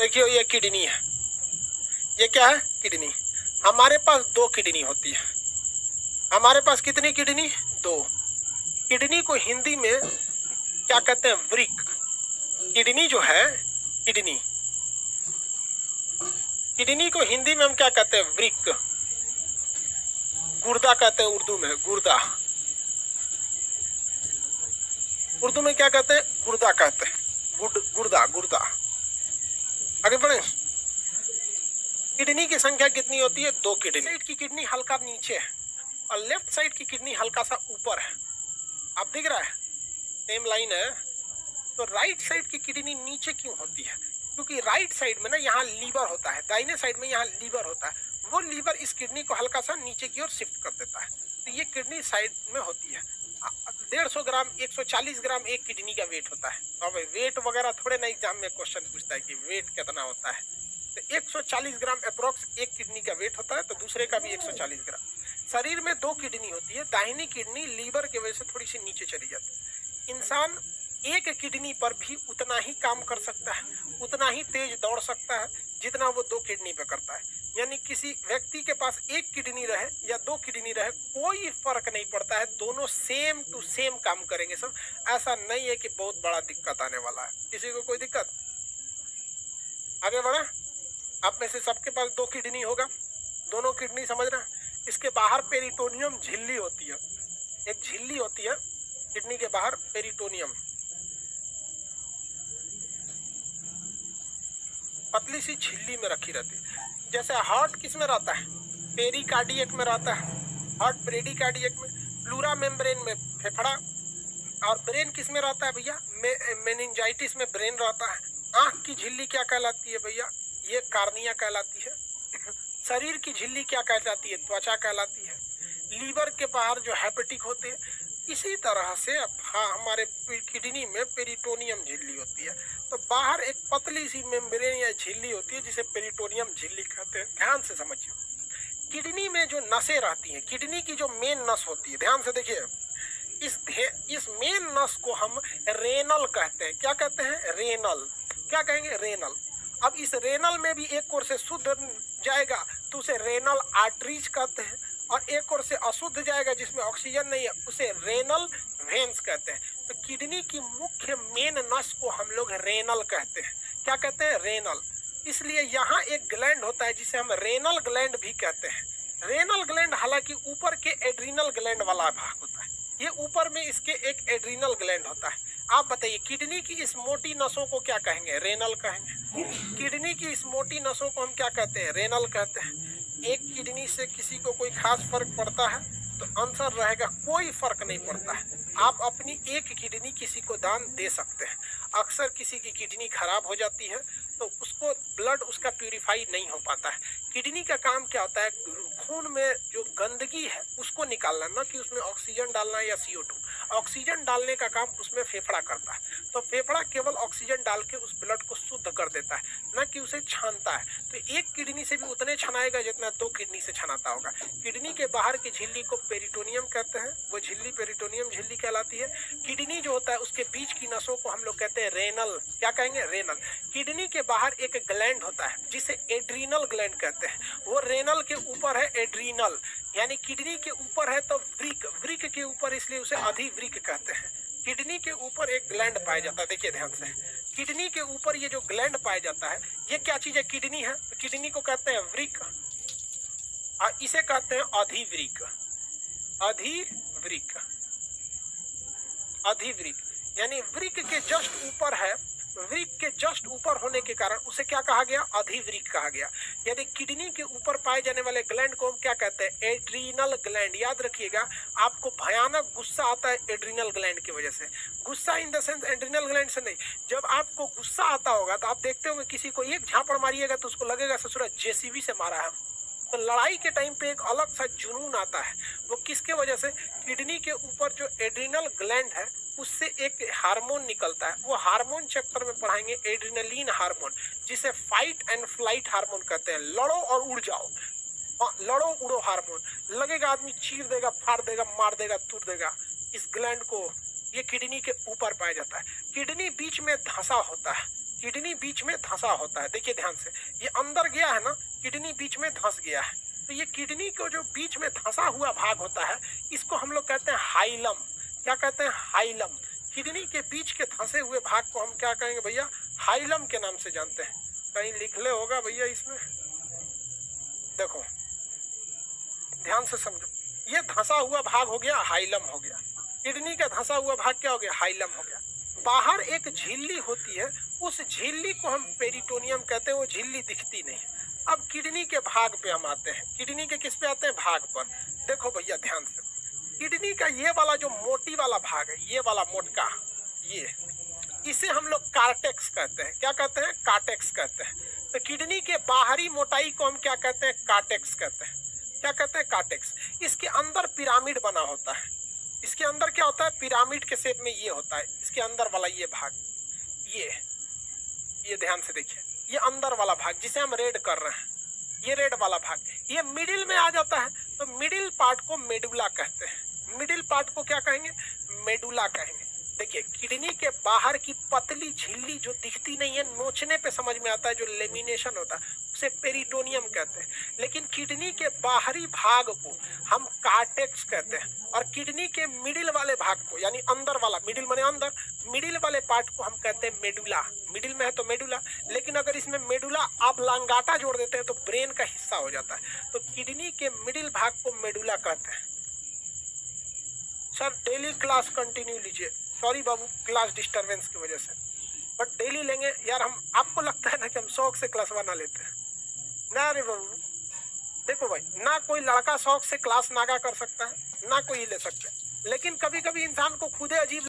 देखियो ये किडनी है, ये क्या है? किडनी। हमारे पास दो किडनी होती है। हमारे पास कितनी किडनी? दो। किडनी को हिंदी में क्या कहते हैं? वृक्क। किडनी जो है, किडनी, किडनी को हिंदी में हम क्या कहते हैं? वृक्क। गुर्दा कहते हैं उर्दू में, गुर्दा। उर्दू में क्या कहते हैं? गुर्दा कहते हैं। गुर्दा, गुर्दा। आगे बढ़े। किडनी की संख्या कितनी होती है? दो किडनी। साइड की किडनी हल्का नीचे है और लेफ्ट साइड की किडनी हल्का सा ऊपर है। आप दिख रहा है? सेम लाइन है। तो राइट साइड की किडनी नीचे क्यों होती है? क्योंकि राइट साइड में ना यहाँ लीवर होता है, दाहिने साइड में यहाँ लीवर होता है। वो लीवर इस किडनी को हल्का सा नीचे की ओर शिफ्ट कर देता है। तो ये किडनी साइड में होती है। 150 ग्राम 140 ग्राम एक किडनी का वेट होता है। तो अब वेट वगैरह थोड़े ना एग्जाम में क्वेश्चन पूछता है कि वेट कितना होता है। तो 140 ग्राम अप्रोक्स एक किडनी का वेट होता है, तो दूसरे का भी 140 ग्राम। शरीर में दो किडनी होती है। दाहिनी किडनी लीवर की वजह से थोड़ी सी नीचे चली जाती है। इंसान एक किडनी पर भी उतना ही काम कर सकता है, उतना ही तेज दौड़ सकता है जितना वो दो किडनी पे करता है। यानी किसी व्यक्ति के पास एक किडनी रहे या दो किडनी रहे, कोई फर्क नहीं पड़ता है, दोनों सेम टू सेम काम करेंगे सब। ऐसा नहीं है कि बहुत बड़ा दिक्कत आने वाला है। किसी को कोई दिक्कत? आगे बढ़े। आप में से सबके पास दो किडनी होगा, दोनों किडनी समझ रहे हैं। इसके बाहर पेरिटोनियम झिल्ली होती है, एक झिल्ली होती है किडनी के बाहर, पेरिटोनियम। पतली सी झिल्ली में रखी रहती है। जैसे हार्ट किस में रहता है? पेरिकार्डियक में रहता है। हार्ट पेरिकार्डियक में, प्लूरा मेम्ब्रेन में फेफड़ा। और ब्रेन किस में रहता है भैया? मेनिंजाइटिस में ब्रेन रहता है। आंख की झिल्ली क्या कहलाती है भैया? ये कार्निया कहलाती है। शरीर की झिल्ली क्या कहलाती है? त्वचा कहलाती है। लीवर के बाहर जो हेपेटिक होते हैं, इसी तरह से हमारे किडनी में पेरिटोनियम झिल्ली होती है। तो बाहर एक पतली सी मेम्ब्रेन या झिल्ली होती है जिसे पेरिटोनियम झिल्ली कहते हैं। ध्यान से समझिए। किडनी में जो नसें रहती हैं, किडनी की जो मेन नस होती है, ध्यान से देखिए, इस मेन नस को हम रेनल कहते हैं। क्या कहते हैं? रेनल। क्या कहेंगे? रेनल। अब इस रेनल में भी एक ओर से शुद्ध जाएगा तो उसे रेनल आर्टरीज कहते हैं, और एक ओर से अशुद्ध जाएगा जिसमें ऑक्सीजन नहीं है उसे रेनल वेन्स कहते हैं। तो किडनी की मुख्य मेन नस को हम लोग रेनल कहते हैं। क्या कहते हैं? रेनल। इसलिए यहाँ एक ग्लैंड होता है जिसे हम रेनल ग्लैंड भी कहते हैं। रेनल ग्लैंड हालांकि ऊपर के एड्रीनल ग्लैंड वाला भाग होता है, ये ऊपर में इसके एक एड्रीनल ग्लैंड होता है। आप बताइए, किडनी की इस मोटी नसों को क्या कहेंगे? रेनल कहेंगे। किडनी की इस मोटी नसों को हम क्या कहते हैं? रेनल कहते हैं। एक किडनी से किसी को कोई खास फर्क पड़ता है? तो आंसर रहेगा कोई फर्क नहीं पड़ता है। आप अपनी एक किडनी किसी को दान दे सकते हैं। अक्सर किसी की किडनी खराब हो जाती है तो उसको ब्लड उसका प्यूरिफाई नहीं हो पाता है। किडनी का काम क्या होता है? खून में जो गंदगी है उसको निकालना, ना कि उसमें ऑक्सीजन डालना या CO2। ऑक्सीजन डालने का काम उसमें फेफड़ा करता है। तो फेफड़ा केवल ऑक्सीजन डाल के उस ब्लड को शुद्ध कर देता है, ना कि उसे छानता है। तो एक किडनी से भी उतने छनाएगा जितना दो किडनी से छनाता होगा। किडनी के बाहर की झिल्ली को पेरिटोनियम कहते हैं, वो झिल्ली पेरिटोनियम झिल्ली कहलाती है। किडनी जो होता है उसके बीच की नसों को हम लोग कहते हैं रेनल। क्या कहेंगे? रेनल। किडनी के बाहर एक ग्लैंड होता है जिसे एड्रीनल ग्लैंड कहते हैं, वो रेनल के ऊपर है एड्रीनल। यानी किडनी के ऊपर है तो वृक्क, वृक्क के ऊपर इसलिए उसे अधिवृक्क कहते हैं। किडनी के ऊपर एक ग्लैंड पाया जाता है, देखिए ध्यान से, किडनी के ऊपर ये जो ग्लैंड पाया जाता है ये क्या चीज है? किडनी है। तो किडनी को कहते हैं वृक्क और इसे कहते हैं अधिवृक्क। अधिवृक्क, अधिवृक्क यानी वृक्क के जस्ट ऊपर है। वृक्क के जस्ट ऊपर होने के कारण उसे क्या कहा गया? अधिवृक्क कहा गया। यानी किडनी के ऊपर पाए जाने वाले ग्लैंड को हम क्या कहते हैं? Adrenal gland. याद रखिएगा, आपको भयानक गुस्सा आता है एड्रीनल ग्लैंड की वजह से। गुस्सा in the sense adrenal gland से नहीं। जब आपको गुस्सा आता होगा तो आप देखते होंगे किसी को एक झापड़ मारिएगा तो उसको लगेगा ससुरा JCB से मारा है। तो लड़ाई के टाइम पे एक अलग सा जुनून आता है। वो किसके वजह से? किडनी के ऊपर जो एड्रीनल ग्लैंड है उससे एक हार्मोन निकलता है। वो हार्मोन चैप्टर में पढ़ाएंगे, एड्रीनलिन हार्मोन, जिसे फाइट एंड फ्लाइट हार्मोन कहते हैं। लड़ो और उड़ जाओ, लड़ो उड़ो हार्मोन। लगेगा आदमी चीर देगा, फाड़ देगा, मार देगा, तोड़ देगा। इस ग्लैंड को ये किडनी के ऊपर पाया जाता है। किडनी बीच में धंसा होता है। किडनी बीच में धंसा होता है। देखिए ध्यान से, ये अंदर गया है ना, किडनी बीच में धंस गया है। तो ये किडनी को जो बीच में धंसा हुआ भाग होता है, इसको हम लोग कहते हैं हाइलम। क्या कहते हैं? हाइलम। किडनी के बीच के धंसे हुए भाग को हम क्या कहेंगे भैया? हाइलम के नाम से जानते हैं। कहीं लिख ले होगा भैया इसमें, देखो ध्यान से समझो। ये धंसा हुआ भाग हो गया, हाइलम हो गया। किडनी का धंसा हुआ भाग क्या हो गया? हाइलम हो गया। बाहर एक झिल्ली होती है, उस झिल्ली को हम पेरिटोनियम कहते हैं। वो झिल्ली दिखती नहीं। अब किडनी के भाग पे हम आते हैं। किडनी के किस पे आते हैं? भाग पर। देखो भैया ध्यान से, किडनी का ये वाला जो मोटी वाला भाग है, ये वाला मोटका, ये इसे हम लोग कार्टेक्स कहते हैं। क्या कहते हैं? कार्टेक्स कहते हैं। तो किडनी के बाहरी मोटाई को हम क्या कहते हैं? कार्टेक्स कहते हैं। क्या कहते हैं? कार्टेक्स। इसके अंदर पिरामिड बना होता है। इसके अंदर क्या होता है? पिरामिड के शेप में ये होता है। इसके अंदर वाला ये भाग, ये ध्यान से देखिए, ये अंदर वाला भाग जिसे हम रेड कर रहे हैं, ये रेड वाला भाग, ये मिडिल में आ जाता है। तो मिडिल पार्ट को मेडुला कहते हैं। मिडिल पार्ट को क्या कहेंगे? मेडुला कहेंगे। देखिए किडनी के बाहर की पतली झिल्ली जो दिखती नहीं है, नोचने पे समझ में आता है, जो लेमिनेशन होता है, उसे पेरिटोनियम कहते हैं। लेकिन किडनी के बाहरी भाग को हम कार्टेक्स कहते हैं। और किडनी के मिडिल वाले भाग को, यानी अंदर वाला, मिडिल माने अंदर, मिडिल वाले पार्ट को हम कहते हैं मेडुला। मिडिल में है तो मेडुला, लेकिन अगर इसमें मेडुला ऑब्लांगाटा जोड़ देते हैं तो ब्रेन का हिस्सा हो जाता है। तो किडनी के मिडिल भाग को मेडुला कहते हैं। सर डेली क्लास कंटिन्यू लीजिए। सॉरी बाबू, क्लास डिस्टरबेंस की वजह से, बट डेली लेंगे यार। हम, आपको लगता है ना कि हम शौक से क्लास बना लेते हैं? ना रे बाबू, देखो भाई, ना कोई लड़का शौक से क्लास नागा कर सकता है, ना कोई ले सकता है। लेकिन कभी कभी इंसान को खुदे अजीब